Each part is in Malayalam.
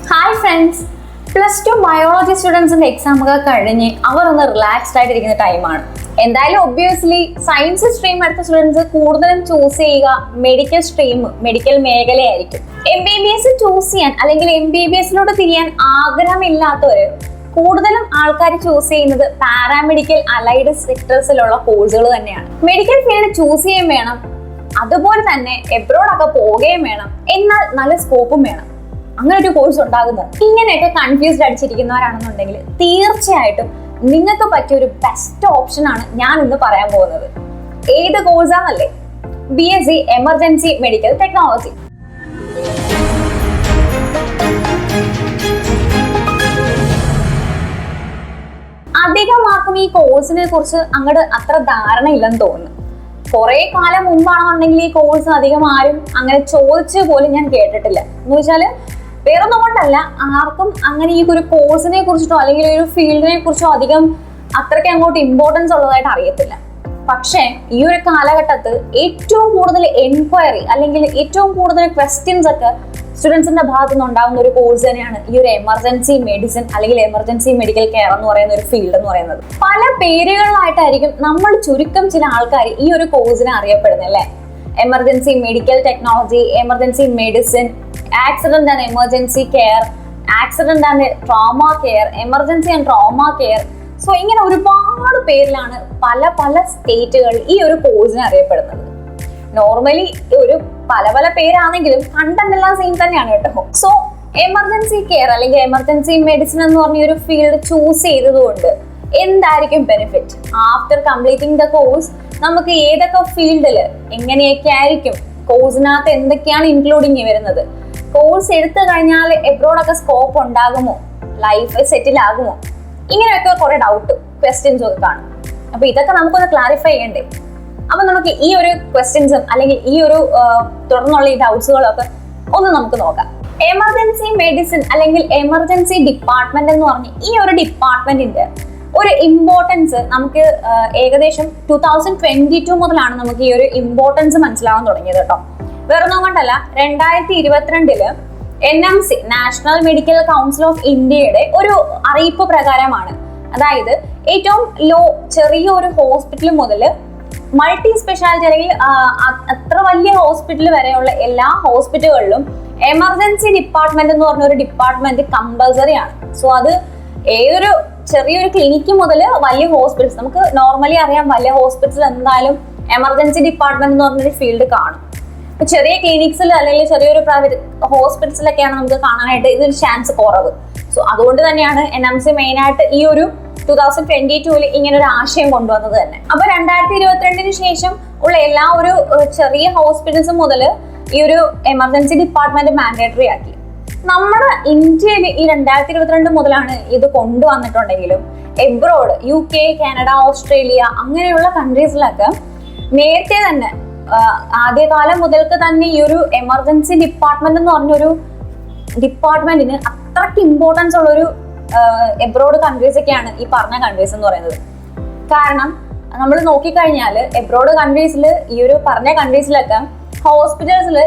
ഹായ് ഫ്രണ്ട്സ്, +2 ബയോളജി സ്റ്റുഡൻസിന്റെ എക്സാം ഒക്കെ കഴിഞ്ഞ് അവർ ഒന്ന് റിലാക്സ്ഡ് ആയിട്ടിരിക്കുന്ന ടൈമാണ്. എന്തായാലും ഒബ്വിയസ്ലി സയൻസ് സ്ട്രീം എടുത്ത സ്റ്റുഡൻസ് കൂടുതലും ചൂസ് ചെയ്യുക മെഡിക്കൽ സ്ട്രീം, മെഡിക്കൽ മേഖലയായിരിക്കും. MBBS ചൂസ് ചെയ്യാൻ അല്ലെങ്കിൽ MBBSലോട്ട് തിരിയാൻ ആഗ്രഹമില്ലാത്തവര് കൂടുതലും ആൾക്കാർ ചൂസ് ചെയ്യുന്നത് പാരാമെഡിക്കൽ അലൈഡ് സെക്ടേഴ്സിലുള്ള കോഴ്സുകൾ തന്നെയാണ്. മെഡിക്കൽ ഫീൽഡ് ചൂസ് ചെയ്യുകയും വേണം, അതുപോലെ തന്നെ എബ്രോഡൊക്കെ പോവുകയും വേണം, എന്നാൽ നല്ല സ്കോപ്പും വേണം. അങ്ങനെ ഒരു കോഴ്സ് ഉണ്ടാകുമോ? ഇങ്ങനെയൊക്കെ കൺഫ്യൂസ്ഡ് അടിച്ചിരിക്കുന്നവരാണെന്നുണ്ടെങ്കിൽ തീർച്ചയായിട്ടും നിങ്ങൾക്ക് പറ്റിയ ഒരു ബെസ്റ്റ് ഓപ്ഷൻ ആണ് ഞാൻ ഇന്ന് പറയാൻ പോകുന്നത്. ഏത് കോഴ്സാണല്ലേ? BSc emergency medical technology. അധികം ആർക്കും ഈ കോഴ്സിനെ കുറിച്ച് അങ്ങോട്ട് അത്ര ധാരണയില്ലെന്ന് തോന്നുന്നു. കുറെ കാലം മുമ്പാണെന്നുണ്ടെങ്കിൽ ഈ കോഴ്സ് അധികം ആരും അങ്ങനെ ചോദിച്ചു പോലും ഞാൻ കേട്ടിട്ടില്ല. എന്ന് വെച്ചാല് വേറൊന്നും കൊണ്ടല്ല, ആർക്കും അങ്ങനെ ഈ ഒരു കോഴ്സിനെ കുറിച്ചിട്ടോ അല്ലെങ്കിൽ ഒരു ഫീൽഡിനെ കുറിച്ചോ അധികം അത്രയ്ക്ക് അങ്ങോട്ട് ഇമ്പോർട്ടൻസ് ഉള്ളതായിട്ട് അറിയത്തില്ല. പക്ഷേ ഈ ഒരു കാലഘട്ടത്ത് ഏറ്റവും കൂടുതൽ എൻക്വയറി അല്ലെങ്കിൽ ഏറ്റവും കൂടുതൽ ക്വസ്റ്റ്യൻസ് ഒക്കെ സ്റ്റുഡൻസിന്റെ ഭാഗത്തു നിന്ന് ഉണ്ടാകുന്ന ഒരു കോഴ്സ് തന്നെയാണ് ഈ ഒരു എമർജൻസി മെഡിസിൻ അല്ലെങ്കിൽ എമർജൻസി മെഡിക്കൽ കെയർ എന്ന് പറയുന്ന ഒരു ഫീൽഡ് എന്ന് പറയുന്നത്. പല പേരുകളിലായിട്ടായിരിക്കും നമ്മൾ ചുരുക്കം ചില ആൾക്കാർ ഈ ഒരു കോഴ്സിനെ അറിയപ്പെടുന്നത് അല്ലേ? Emergency medical technology, emergency medicine, accident and emergency care, accident and trauma care, emergency and trauma care. So ഇങ്ങനെ ഒരുപാട് പേരിലാണ് പല പല സ്റ്റേറ്റുകളിൽ ഈ ഒരു കോഴ്സിനെ അറിയപ്പെടുന്നത്. നോർമലി ഒരു പല പല പേരാണെങ്കിലും കണ്ടന്റ് എല്ലാം സെയിം തന്നെയാണ് കേട്ടോ. സോ എമർജൻസി കെയർ അല്ലെങ്കിൽ എമർജൻസി മെഡിസിൻ എന്ന് പറഞ്ഞ ഒരു ഫീൽഡ് ചൂസ് ചെയ്തതുകൊണ്ട് എന്തായിരിക്കും benefit? After completing the course നമുക്ക് ഏതൊക്കെ ഫീൽഡിൽ എങ്ങനെയൊക്കെ ആയിരിക്കും, കോഴ്സിനകത്ത് എന്തൊക്കെയാണ് ഇൻക്ലൂഡിങ് വരുന്നത്, കോഴ്സ് എടുത്തു കഴിഞ്ഞാൽ എബ്രോഡൊക്കെ സ്കോപ്പ് ഉണ്ടാകുമോ, ലൈഫ് സെറ്റിൽ ആകുമോ, ഇങ്ങനെയൊക്കെ കുറെ ഡൗട്ട് ക്വസ്റ്റ്യൻസും ഒക്കെ കാണും. അപ്പൊ ഇതൊക്കെ നമുക്കൊന്ന് ക്ലാരിഫൈ ചെയ്യണ്ടേ? അപ്പൊ നമുക്ക് ഈ ഒരു ക്വസ്റ്റ്യൻസും അല്ലെങ്കിൽ ഈ ഒരു തുടർന്നുള്ള ഈ ഡൗട്ട്സുകളൊക്കെ ഒന്ന് നമുക്ക് നോക്കാം. എമർജൻസി മെഡിസിൻ അല്ലെങ്കിൽ എമർജൻസി ഡിപ്പാർട്ട്മെന്റ് എന്ന് പറഞ്ഞ ഈ ഒരു ഡിപ്പാർട്ട്മെന്റിന്റെ ഒരു ഇമ്പോർട്ടൻസ് നമുക്ക് ഏകദേശം 2022 മുതലാണ് നമുക്ക് ഈ ഒരു ഇമ്പോർട്ടൻസ് മനസ്സിലാവാൻ തുടങ്ങിയത് കേട്ടോ. വേറൊന്നും കൊണ്ടല്ല, 2022 NMC national medical council of ഇന്ത്യയുടെ ഒരു അറിയിപ്പ് പ്രകാരമാണ്, അതായത് ഏറ്റവും ചെറിയ ഒരു ഹോസ്പിറ്റൽ മുതൽ മൾട്ടി സ്പെഷ്യാലിറ്റി അല്ലെങ്കിൽ അത്ര വലിയ ഹോസ്പിറ്റൽ വരെയുള്ള എല്ലാ ഹോസ്പിറ്റലുകളിലും എമർജൻസി ഡിപ്പാർട്ട്മെന്റ് എന്ന് പറഞ്ഞ ഒരു ഡിപ്പാർട്ട്മെന്റ് കമ്പൽസറി ആണ്. സോ അത് ഏതൊരു ചെറിയൊരു ക്ലിനിക്ക് മുതൽ വലിയ ഹോസ്പിറ്റൽസ്, നമുക്ക് നോർമലി അറിയാം വലിയ ഹോസ്പിറ്റൽ എന്തായാലും എമർജൻസി ഡിപ്പാർട്ട്മെന്റ് എന്ന് പറഞ്ഞൊരു ഫീൽഡ് കാണും. ചെറിയ ക്ലിനിക്സിൽ അല്ലെങ്കിൽ ചെറിയൊരു പ്രൈവറ്റ് ഹോസ്പിറ്റൽസിലൊക്കെയാണ് നമുക്ക് കാണാനായിട്ട് ഇതൊരു ചാൻസ് കുറവ്. സോ അതുകൊണ്ട് തന്നെയാണ് NMC മെയിൻ ആയിട്ട് ഈ ഒരു 2022 ഇങ്ങനെ ഒരു ആശയം കൊണ്ടുവന്നത് തന്നെ. അപ്പൊ 2022 ശേഷം ഉള്ള എല്ലാ ഒരു ചെറിയ ഹോസ്പിറ്റൽസ് മുതൽ ഈ ഒരു എമർജൻസി ഡിപ്പാർട്ട്മെന്റ് മാൻഡേറ്ററി ആക്കി. നമ്മുടെ ഇന്ത്യയിൽ ഈ 2022 മുതലാണ് ഇത് കൊണ്ടുവന്നിട്ടുണ്ടെങ്കിലും എബ്രോഡ് UK, കാനഡ, ഓസ്ട്രേലിയ അങ്ങനെയുള്ള കൺട്രീസിലൊക്കെ നേരത്തെ തന്നെ ആദ്യകാലം മുതൽക്ക് തന്നെ ഈ ഒരു എമർജൻസി ഡിപ്പാർട്ട്മെന്റ് എന്ന് പറഞ്ഞൊരു ഡിപ്പാർട്ട്മെന്റിന് അത്രയ്ക്ക് ഇമ്പോർട്ടൻസ് ഉള്ളൊരു എബ്രോഡ് കൺട്രീസ് ഒക്കെയാണ് ഈ പറഞ്ഞ കൺട്രീസ് എന്ന് പറയുന്നത്. കാരണം നമ്മൾ നോക്കിക്കഴിഞ്ഞാൽ എബ്രോഡ് കൺട്രീസിൽ ഈ ഒരു പറഞ്ഞ കൺട്രീസിലൊക്കെ ഹോസ്പിറ്റൽസിൽ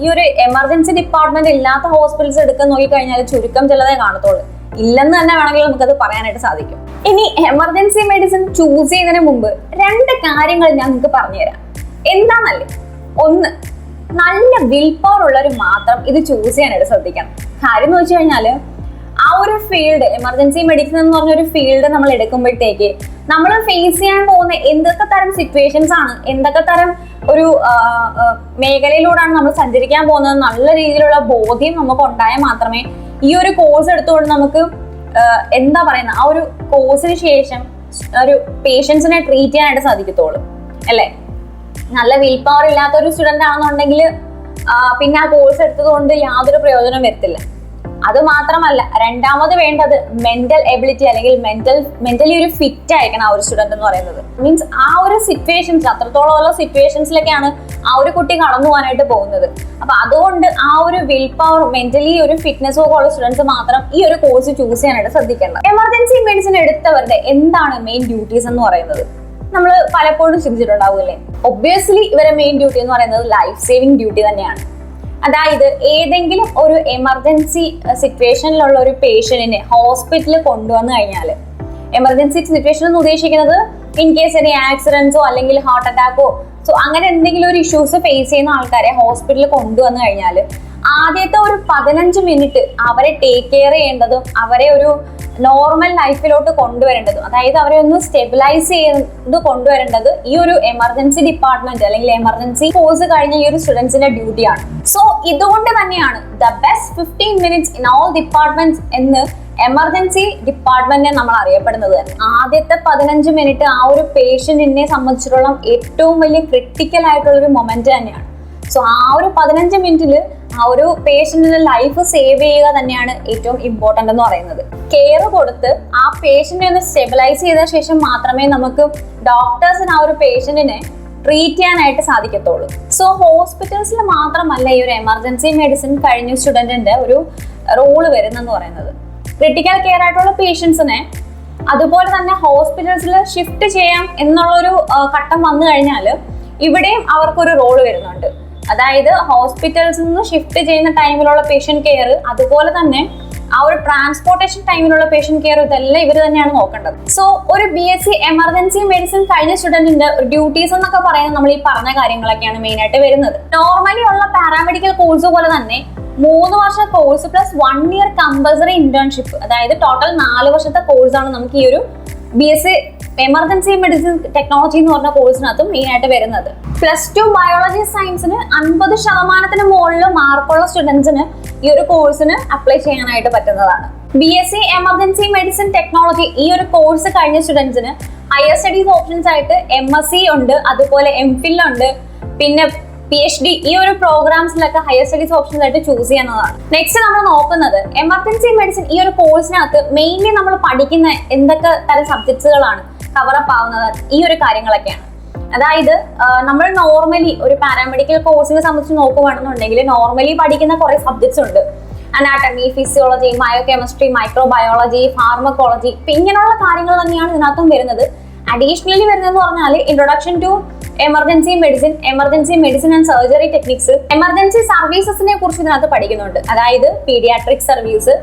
ഈ ഒരു എമർജൻസി ഡിപ്പാർട്ട്മെന്റ് ഇല്ലാത്ത ഹോസ്പിറ്റൽസ് എടുക്കാൻ നോക്കിക്കഴിഞ്ഞാൽ ചുരുക്കം ചിലതേ കാണത്തുള്ളൂ. ഇല്ലെന്ന് തന്നെ വേണമെങ്കിൽ നമുക്കത് പറയാനായിട്ട് സാധിക്കും. ഇനി എമർജൻസി മെഡിസിൻ ചൂസ് ചെയ്യുന്നതിന് മുമ്പ് 2 കാര്യങ്ങൾ ഞാൻ നിങ്ങൾക്ക് പറഞ്ഞുതരാം. എന്താണല്ലേ? ഒന്ന്, നല്ല വിൽ പവർ ഉള്ളവർ മാത്രം ഇത് ചൂസ് ചെയ്യാനായിട്ട് ശ്രദ്ധിക്കണം. കാര്യം എന്ന് വെച്ച് കഴിഞ്ഞാല് ആ ഒരു ഫീൽഡ് എമർജൻസി മെഡിസിൻ എന്ന് പറഞ്ഞൊരു ഫീൽഡ് നമ്മൾ എടുക്കുമ്പോഴത്തേക്ക് നമ്മൾ ഫേസ് ചെയ്യാൻ പോകുന്ന എന്തൊക്കെ തരം സിറ്റുവേഷൻസ് ആണ്, എന്തൊക്കെ തരം ഒരു മേഖലയിലൂടെയാണ് നമ്മൾ സഞ്ചരിക്കാൻ പോകുന്നത് നല്ല രീതിയിലുള്ള ബോധ്യം നമുക്ക് ഉണ്ടായാൽ മാത്രമേ ഈ ഒരു കോഴ്സ് എടുത്തുകൊണ്ട് നമുക്ക് എന്താ പറയുന്ന ആ ഒരു കോഴ്സിന് ശേഷം ഒരു പേഷ്യൻസിനെ ട്രീറ്റ് ചെയ്യാനായിട്ട് സാധിക്കത്തുള്ളൂ അല്ലേ? നല്ല വിൽ പവർ ഇല്ലാത്ത ഒരു സ്റ്റുഡന്റ് ആണെന്നുണ്ടെങ്കിൽ പിന്നെ ആ കോഴ്സ് എടുത്തത് കൊണ്ട് യാതൊരു പ്രയോജനം വരത്തില്ല. അത് മാത്രമല്ല, രണ്ടാമത് വേണ്ടത് മെന്റൽ എബിലിറ്റി അല്ലെങ്കിൽ മെന്റലി ഒരു ഫിറ്റ് ആയിരിക്കണം ആ ഒരു സ്റ്റുഡന്റ് എന്ന് പറയുന്നത്. മീൻസ് ആ ഒരു സിറ്റുവേഷൻസ് അത്രത്തോളമുള്ള സിറ്റുവേഷൻസിലൊക്കെയാണ് ആ ഒരു കുട്ടി കടന്നു പോകാനായിട്ട് പോകുന്നത്. അപ്പൊ അതുകൊണ്ട് ആ ഒരു വിൽ പവർ മെന്റലി ഒരു ഫിറ്റ്നസ് ഒക്കെ ഉള്ള സ്റ്റുഡൻസ് മാത്രം ഈ ഒരു കോഴ്സ് ചൂസ് ചെയ്യാനായിട്ട് ശ്രദ്ധിക്കേണ്ടത്. എമർജൻസി മെഡിസിൻ എടുത്തവരുടെ എന്താണ് മെയിൻ ഡ്യൂട്ടീസ് എന്ന് പറയുന്നത് നമ്മൾ പലപ്പോഴും ചിന്തിച്ചിട്ടുണ്ടാവില്ലേ? ഒബ്വിയസ്ലി ഇവരെ മെയിൻ ഡ്യൂട്ടി എന്ന് പറയുന്നത് ലൈഫ് സേവിങ് ഡ്യൂട്ടി തന്നെയാണ്. അതായത് ഏതെങ്കിലും ഒരു എമർജൻസി സിറ്റുവേഷനിലുള്ള ഒരു പേഷ്യന്റിനെ ഹോസ്പിറ്റലിൽ കൊണ്ടുവന്നു കഴിഞ്ഞാൽ, എമർജൻസി സിറ്റുവേഷൻ എന്ന് ഉദ്ദേശിക്കുന്നത് ഇൻ കേസ് ഒരു ആക്സിഡൻസോ അല്ലെങ്കിൽ ഹാർട്ട് അറ്റാക്കോ അങ്ങനെ എന്തെങ്കിലും ഒരു ഇഷ്യൂസ് ഫേസ് ചെയ്യുന്ന ആൾക്കാരെ ഹോസ്പിറ്റലിൽ കൊണ്ടുവന്നു കഴിഞ്ഞാൽ ആദ്യത്തെ ഒരു 15 മിനിറ്റ് അവരെ ടേക്ക് കെയർ ചെയ്യേണ്ടതും അവരെ ഒരു നോർമൽ ലൈഫിലോട്ട് കൊണ്ടുവരേണ്ടതും, അതായത് അവരെ ഒന്ന് സ്റ്റെബിലൈസ് ചെയ്ത് കൊണ്ടുവരേണ്ടത് ഈ ഒരു എമർജൻസി ഡിപ്പാർട്ട്മെന്റ് അല്ലെങ്കിൽ എമർജൻസി കോഴ്സ് കഴിഞ്ഞ ഈ ഒരു സ്റ്റുഡൻസിന്റെ ഡ്യൂട്ടിയാണ്. സോ ഇതുകൊണ്ട് തന്നെയാണ് the best 15 minutes in all departments എന്ന് എമർജൻസി ഡിപ്പാർട്ട്മെന്റിനെ നമ്മൾ അറിയപ്പെടുന്നത്. ആദ്യത്തെ 15 മിനിറ്റ് ആ ഒരു പേഷ്യന്റിനെ സംബന്ധിച്ചിടത്തോളം ഏറ്റവും വലിയ ക്രിട്ടിക്കൽ ആയിട്ടുള്ള ഒരു മൊമെന്റ് തന്നെയാണ്. സോ ആ ഒരു 15 മിനിറ്റിൽ ആ ഒരു പേഷ്യന്റിന്റെ ലൈഫ് സേവ് ചെയ്യുക തന്നെയാണ് ഏറ്റവും ഇമ്പോർട്ടന്റ് എന്ന് പറയുന്നത്. കെയർ കൊടുത്ത് ആ പേഷ്യന്റിനെ ഒന്ന് സ്റ്റെബിലൈസ് ചെയ്ത ശേഷം മാത്രമേ നമുക്ക് ഡോക്ടേഴ്സിന് ആ ഒരു പേഷ്യന്റിനെ ട്രീറ്റ് ചെയ്യാനായിട്ട് സാധിക്കത്തുള്ളൂ. സോ ഹോസ്പിറ്റൽസിൽ മാത്രമല്ല ഈ ഒരു എമർജൻസി മെഡിസിൻ കഴിഞ്ഞ സ്റ്റുഡന്റിന്റെ ഒരു റോള് വരുന്നെന്ന് പറയുന്നത്. ക്രിട്ടിക്കൽ കെയർ ആയിട്ടുള്ള പേഷ്യൻസിനെ അതുപോലെ തന്നെ ഹോസ്പിറ്റൽസിൽ ഷിഫ്റ്റ് ചെയ്യാം എന്നുള്ളൊരു ഘട്ടം വന്നു കഴിഞ്ഞാൽ ഇവിടെയും അവർക്കൊരു റോള് വരുന്നുണ്ട്. അതായത് ഹോസ്പിറ്റൽസിൽ നിന്ന് ഷിഫ്റ്റ് ചെയ്യുന്ന ടൈമിലുള്ള പേഷ്യന്റ് കെയർ, അതുപോലെ തന്നെ ആ ഒരു ട്രാൻസ്പോർട്ടേഷൻ ടൈമിലുള്ള പേഷ്യന്റ് കെയർ, ഇതെല്ലാം ഇവർ തന്നെയാണ് നോക്കേണ്ടത്. സോ ഒരു BSc എമർജൻസി മെഡിസിൻ കഴിഞ്ഞ സ്റ്റുഡന്റിന്റെ ഡ്യൂട്ടീസ് എന്നൊക്കെ പറയുന്നത് നമ്മൾ ഈ പറഞ്ഞ കാര്യങ്ങളൊക്കെയാണ് മെയിൻ ആയിട്ട് വരുന്നത്. നോർമലി ഉള്ള പാരാമെഡിക്കൽ കോഴ്സ് പോലെ തന്നെ 3 വർഷ course plus 1 year compulsory internship, അതായത് ടോട്ടൽ 4 വർഷത്തെ കോഴ്സാണ് നമുക്ക് ഈ ഒരു BSc എമർജൻസി മെഡിസിൻ ടെക്നോളജി എന്ന് പറഞ്ഞ കോഴ്സിനകത്തും മെയിൻ ആയിട്ട് വരുന്നത്. +2 ബയോളജി സയൻസിന് 50% മുകളിൽ മാർക്കുള്ള സ്റ്റുഡൻസിന് ഈ ഒരു കോഴ്സിന് അപ്ലൈ ചെയ്യാനായിട്ട് പറ്റുന്നതാണ്. BSc എമർജൻസി മെഡിസിൻ ടെക്നോളജി ഈ ഒരു കോഴ്സ് കഴിഞ്ഞ സ്റ്റുഡൻസിന് ഹയർ സ്റ്റഡീസ് ഓപ്ഷൻസ് ആയിട്ട് MSc ഉണ്ട്, അതുപോലെ MPhil ഉണ്ട്, പിന്നെ PhD ഈ ഒരു പ്രോഗ്രാംസിലൊക്കെ ഹയർ സ്റ്റഡീസ് ഓപ്ഷൻസ് ആയിട്ട് ചൂസ് ചെയ്യുന്നതാണ്. നെക്സ്റ്റ് നമ്മൾ നോക്കുന്നത് എമർജൻസി മെഡിസിൻ ഈ ഒരു കോഴ്സിനകത്ത് മെയിൻലി നമ്മൾ പഠിക്കുന്ന എന്തൊക്കെ തരം സബ്ജക്ട്സുകളാണ് കവറപ്പ് ആവുന്നത്, ഈ ഒരു കാര്യങ്ങളൊക്കെയാണ്. അതായത് നമ്മൾ നോർമലി ഒരു പാരാമെഡിക്കൽ കോഴ്സിനെ സംബന്ധിച്ച് നോക്കുകയാണെന്നുണ്ടെങ്കിൽ നോർമലി പഠിക്കുന്ന കുറെ സബ്ജക്ട്സ് ഉണ്ട്. Anatomy, physiology, biochemistry, microbiology, pharmacology, ഇങ്ങനെയുള്ള കാര്യങ്ങൾ തന്നെയാണ് ഇതിനകത്തും വരുന്നത്. അഡീഷണലി വരുന്നതെന്ന് പറഞ്ഞാൽ introduction to emergency medicine and surgery techniques, emergency സർവീസസിനെ കുറിച്ച് ഇതിനകത്ത് പഠിക്കുന്നുണ്ട്. അതായത് paediatric service,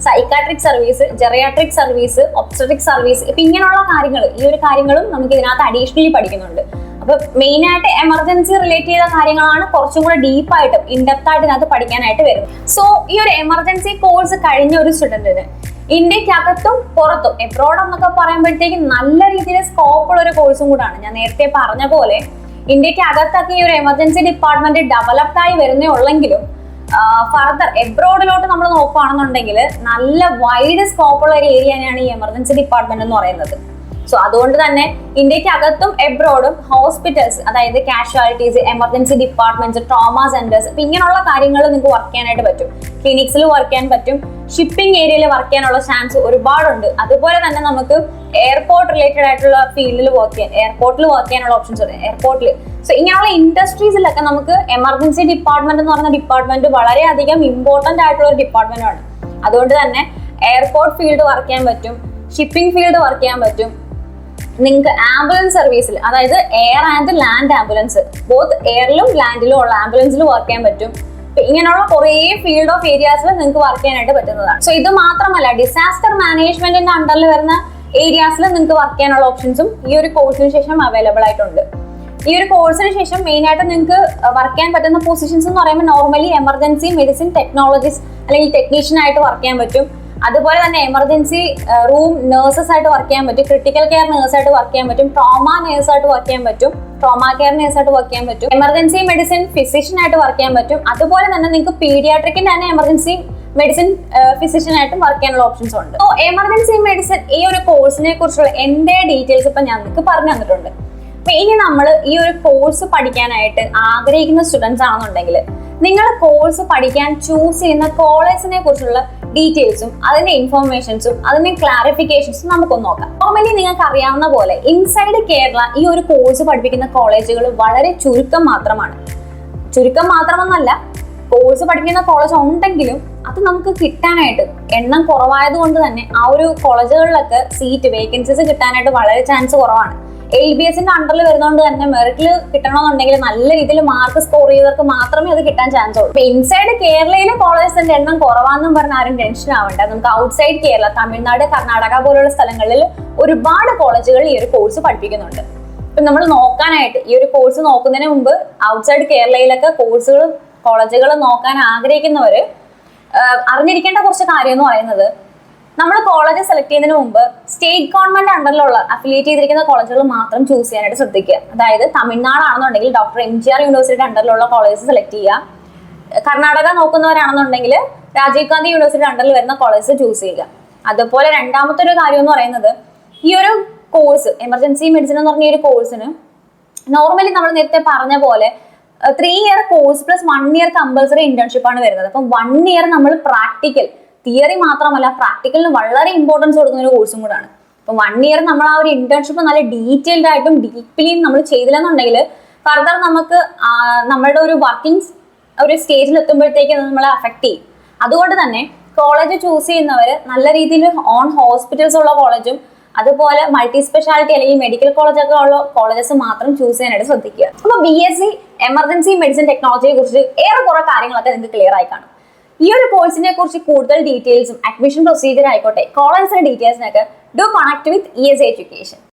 psychiatric service, geriatric service, obstetric service, ഇപ്പൊ ഇങ്ങനെയുള്ള കാര്യങ്ങൾ, ഈ ഒരു കാര്യങ്ങളും നമുക്ക് ഇതിനകത്ത് അഡീഷണലി പഠിക്കുന്നുണ്ട്. അപ്പൊ മെയിൻ ആയിട്ട് എമർജൻസി റിലേറ്റ് ചെയ്ത കാര്യങ്ങളാണ് കുറച്ചും കൂടെ ഡീപ്പായിട്ടും ഇൻഡെപ്ത് ആയിട്ട് ഇതിനകത്ത് പഠിക്കാനായിട്ട് വരുന്നത്. സോ ഈ ഒരു എമർജൻസി കോഴ്സ് കഴിഞ്ഞ ഒരു സ്റ്റുഡന്റിന് ഇന്ത്യക്കകത്തും പുറത്തും എബ്രോഡ് എന്നൊക്കെ പറയുമ്പോഴത്തേക്കും നല്ല രീതിയിൽ സ്കോപ്പ് ഉള്ള ഒരു കോഴ്സും കൂടാണ്. ഞാൻ നേരത്തെ പറഞ്ഞ പോലെ ഇന്ത്യക്ക് അകത്തൊക്കെ ഈ ഒരു എമർജൻസി ഡിപ്പാർട്ട്മെന്റ് ഡെവലപ്ഡ് ആയി വരുന്നേ ഉള്ളെങ്കിലും ഫർദർ എബ്രോഡിലോട്ട് നമ്മൾ നോക്കുകയാണെന്നുണ്ടെങ്കിൽ നല്ല വൈഡ് സ്കോപ്പ് ഉള്ള ഒരു ഏരിയ തന്നെയാണ് ഈ എമർജൻസി ഡിപ്പാർട്ട്മെന്റ് എന്ന് പറയുന്നത്. സോ അതുകൊണ്ട് തന്നെ ഇന്ത്യക്ക് അകത്തും എബ്രോഡും ഹോസ്പിറ്റൽസ്, അതായത് casualties, emergency departments, trauma centres, ഇപ്പൊ ഇങ്ങനെയുള്ള കാര്യങ്ങൾ നിങ്ങൾക്ക് വർക്ക് ചെയ്യാനായിട്ട് പറ്റും. ക്ലിനിക്സിൽ വർക്ക് ചെയ്യാൻ പറ്റും, ഷിപ്പിംഗ് ഏരിയയിൽ വർക്ക് ചെയ്യാനുള്ള ചാൻസ് ഒരുപാടുണ്ട്. അതുപോലെ തന്നെ നമുക്ക് എയർപോർട്ട് റിലേറ്റഡ് ആയിട്ടുള്ള ഫീൽഡിൽ വർക്ക് ചെയ്യാൻ, എയർപോർട്ടിൽ വർക്ക് ചെയ്യാനുള്ള ഓപ്ഷൻസ് ഉണ്ട്. എയർപോർട്ടിൽ സോ ഇങ്ങനെയുള്ള ഇൻഡസ്ട്രീസിലൊക്കെ നമുക്ക് എമർജൻസി ഡിപ്പാർട്ട്മെന്റ് എന്ന് പറയുന്ന ഡിപ്പാർട്ട്മെന്റ് വളരെയധികം ഇമ്പോർട്ടന്റ് ആയിട്ടുള്ള ഒരു ഡിപ്പാർട്ട്മെന്റ് ആണ്. അതുകൊണ്ട് തന്നെ എയർപോർട്ട് ഫീൽഡ് വർക്ക് ചെയ്യാൻ പറ്റും, ഷിപ്പിംഗ് ഫീൽഡ് വർക്ക് ചെയ്യാൻ പറ്റും. നിങ്ങൾക്ക് ആംബുലൻസ് സർവീസിൽ, അതായത് air and land ambulance, both എയറിലും ലാൻഡിലും ഉള്ള ആംബുലൻസിൽ വർക്ക് ചെയ്യാൻ പറ്റും. ഇങ്ങനെയുള്ള കുറേ ഫീൽഡ് ഓഫ് ഏരിയാസിൽ നിങ്ങൾക്ക് വർക്ക് ചെയ്യാനായിട്ട് പറ്റുന്നതാണ്. സോ ഇത് മാത്രമല്ല, ഡിസാസ്റ്റർ മാനേജ്മെന്റിന്റെ അണ്ടറിൽ വരുന്ന ഏരിയാസിൽ നിങ്ങൾക്ക് വർക്ക് ചെയ്യാനുള്ള ഓപ്ഷൻസും ഈ ഒരു കോഴ്സിന് ശേഷം അവൈലബിൾ ആയിട്ടുണ്ട്. ഈ ഒരു കോഴ്സിന് ശേഷം മെയിൻ ആയിട്ട് നിങ്ങൾക്ക് വർക്ക് ചെയ്യാൻ പറ്റുന്ന പൊസിഷൻസ് എന്ന് പറയുമ്പോൾ നോർമലി എമർജൻസി മെഡിസിൻ ടെക്നോളജിസ്റ്റ് അല്ലെങ്കിൽ ടെക്നീഷ്യൻ ആയിട്ട് വർക്ക് ചെയ്യാൻ പറ്റും. അതുപോലെ തന്നെ എമർജൻസി റൂം നേഴ്സസ് ആയിട്ട് വർക്ക് ചെയ്യാൻ പറ്റും, ക്രിട്ടിക്കൽ കെയർ നേഴ്സ് ആയിട്ട് വർക്ക് ചെയ്യാൻ പറ്റും, ട്രോമ നേഴ്സ് ആയിട്ട് വർക്ക് ചെയ്യാൻ പറ്റും, ട്രോമ കെയർ നേഴ്സ് ആയിട്ട് വർക്ക് ചെയ്യാൻ പറ്റും, എമർജൻസി മെഡിസിൻ ഫിസിഷ്യൻ ആയിട്ട് വർക്ക് ചെയ്യാൻ പറ്റും. അതുപോലെ തന്നെ നിങ്ങൾക്ക് പീഡിയാട്രിക്കിന്റെ തന്നെ എമർജൻസി മെഡിസിൻ ഫിസിഷ്യൻ ആയിട്ടും വർക്ക് ചെയ്യാനുള്ള ഓപ്ഷൻസ് ഉണ്ട്. സോ എമർജൻസി മെഡിസിൻ ഈ ഒരു കോഴ്സിനെ കുറിച്ചുള്ള എന്റെ ഡീറ്റെയിൽസ് ഇപ്പൊ ഞാൻ നിങ്ങൾക്ക് പറഞ്ഞു തന്നിട്ടുണ്ട്. അപ്പൊ ഇനി നമ്മൾ ഈ ഒരു കോഴ്സ് പഠിക്കാനായിട്ട് ആഗ്രഹിക്കുന്ന സ്റ്റുഡൻസ് ആണെന്നുണ്ടെങ്കിൽ നിങ്ങൾ കോഴ്സ് പഠിക്കാൻ ചൂസ് ചെയ്യുന്ന കോളേജിനെ കുറിച്ചുള്ള ഡീറ്റെയിൽസും അതിന്റെ ഇൻഫോർമേഷൻസും അതിന്റെ ക്ലാരിഫിക്കേഷൻസും നമുക്കൊന്ന് നോക്കാം. നോർമലി നിങ്ങൾക്ക് അറിയാവുന്ന പോലെ ഇൻസൈഡ് കേരള ഈ ഒരു കോഴ്സ് പഠിപ്പിക്കുന്ന കോളേജുകൾ വളരെ ചുരുക്കം മാത്രമാണ്. ചുരുക്കം മാത്രമെന്നല്ല, കോഴ്സ് പഠിക്കുന്ന കോളേജ് ഉണ്ടെങ്കിലും അത് നമുക്ക് കിട്ടാനായിട്ട് എണ്ണം കുറവായത് കൊണ്ട് തന്നെ ആ ഒരു കോളേജുകളിലൊക്കെ സീറ്റ് വേക്കൻസീസ് കിട്ടാനായിട്ട് വളരെ ചാൻസ് കുറവാണ്. LBSന്റെ അണ്ടറിൽ വരുന്നതുകൊണ്ട് തന്നെ മെറിറ്റിൽ കിട്ടണമെന്നുണ്ടെങ്കിൽ നല്ല രീതിയിൽ മാർക്ക് സ്കോർ ചെയ്തവർക്ക് മാത്രമേ അത് കിട്ടാൻ ചാൻസ് ഉള്ളൂ. ഇൻസൈഡ് കേരളയിലെ കോളേജസിന്റെ എണ്ണം കുറവാണെന്നും പറഞ്ഞ ആരും ടെൻഷൻ ആവണ്ട. നമുക്ക് ഔട്ട്സൈഡ് കേരള, തമിഴ്നാട്, കർണാടക പോലുള്ള സ്ഥലങ്ങളിൽ ഒരുപാട് കോളേജുകൾ ഈ ഒരു കോഴ്സ് പഠിപ്പിക്കുന്നുണ്ട്. ഇപ്പൊ നമ്മൾ നോക്കാനായിട്ട് ഈ ഒരു കോഴ്സ് നോക്കുന്നതിന് മുമ്പ് ഔട്ട്സൈഡ് കേരളയിലൊക്കെ കോളേജുകൾ നോക്കാൻ ആഗ്രഹിക്കുന്നവര് അറിഞ്ഞിരിക്കേണ്ട കുറച്ച് കാര്യം എന്ന് പറയുന്നത്, നമ്മൾ കോളേജ് സെലക്ട് ചെയ്യുന്നതിന് മുമ്പ് സ്റ്റേറ്റ് ഗവൺമെന്റ് അണ്ടറിലുള്ള അഫിലിയേറ്റ് ചെയ്തിരിക്കുന്ന കോളേജുകൾ മാത്രം ചൂസ് ചെയ്യാനായിട്ട് ശ്രദ്ധിക്കുക. അതായത് തമിഴ്നാടാണെന്നുണ്ടെങ്കിൽ ഡോക്ടർ MGR യൂണിവേഴ്സിറ്റി അണ്ടറിലുള്ള കോളേജ് സെലക്ട് ചെയ്യുക. കർണാടക നോക്കുന്നവരാണെന്നുണ്ടെങ്കിൽ രാജീവ് ഗാന്ധി യൂണിവേഴ്സിറ്റി അണ്ടറിൽ വരുന്ന കോളേജ് ചൂസ് ചെയ്യുക. അതുപോലെ രണ്ടാമത്തെ ഒരു കാര്യം എന്ന് പറയുന്നത്, ഈ ഒരു കോഴ്സ് എമർജൻസി മെഡിസിൻ എന്ന് പറഞ്ഞ ഒരു കോഴ്സിന് നോർമലി നമ്മൾ നേരത്തെ പറഞ്ഞ പോലെ 3 year course plus 1 year compulsory internship ആണ് വരുന്നത്. അപ്പം 1 ഇയർ നമ്മൾ പ്രാക്ടിക്കൽ, തിയറി മാത്രമല്ല പ്രാക്ടിക്കലിന് വളരെ ഇമ്പോർട്ടൻസ് കൊടുക്കുന്ന ഒരു കോഴ്സും കൂടാണ്. അപ്പൊ 1 ഇയർ നമ്മൾ ആ ഒരു ഇന്റേൺഷിപ്പ് നല്ല ഡീറ്റെയിൽഡ് ആയിട്ടും ഡീപ്ലിയും നമ്മൾ ചെയ്തില്ലെന്നുണ്ടെങ്കിൽ ഫർദർ നമുക്ക് നമ്മളുടെ ഒരു വർക്കിംഗ് ഒരു സ്റ്റേജിൽ എത്തുമ്പോഴത്തേക്ക് നമ്മളെ അഫക്ട് ചെയ്യും. അതുകൊണ്ട് തന്നെ കോളേജ് ചൂസ് ചെയ്യുന്നവര് നല്ല രീതിയിൽ ഓൺ ഹോസ്പിറ്റൽസ് ഉള്ള കോളേജും അതുപോലെ മൾട്ടി സ്പെഷ്യാലിറ്റി അല്ലെങ്കിൽ മെഡിക്കൽ കോളേജ് ഒക്കെ ഉള്ള കോളേജസ് മാത്രം ചൂസ് ചെയ്യാനായിട്ട് ശ്രദ്ധിക്കുക. അപ്പൊ BSc എമർജൻസി മെഡിസിൻ ടെക്നോളജിയെ കുറിച്ച് കുറെ കാര്യങ്ങളൊക്കെ നിങ്ങൾക്ക് ക്ലിയർ ആയി കാണും. ഈ ഒരു കോഴ്സിനെ കുറിച്ച് കൂടുതൽ ഡീറ്റെയിൽസും അഡ്മിഷൻ പ്രൊസീജിയർ ആയിക്കോട്ടെ കോളേജിന്റെ ഡീറ്റെയിൽസിനൊക്കെ do connect with ESA education.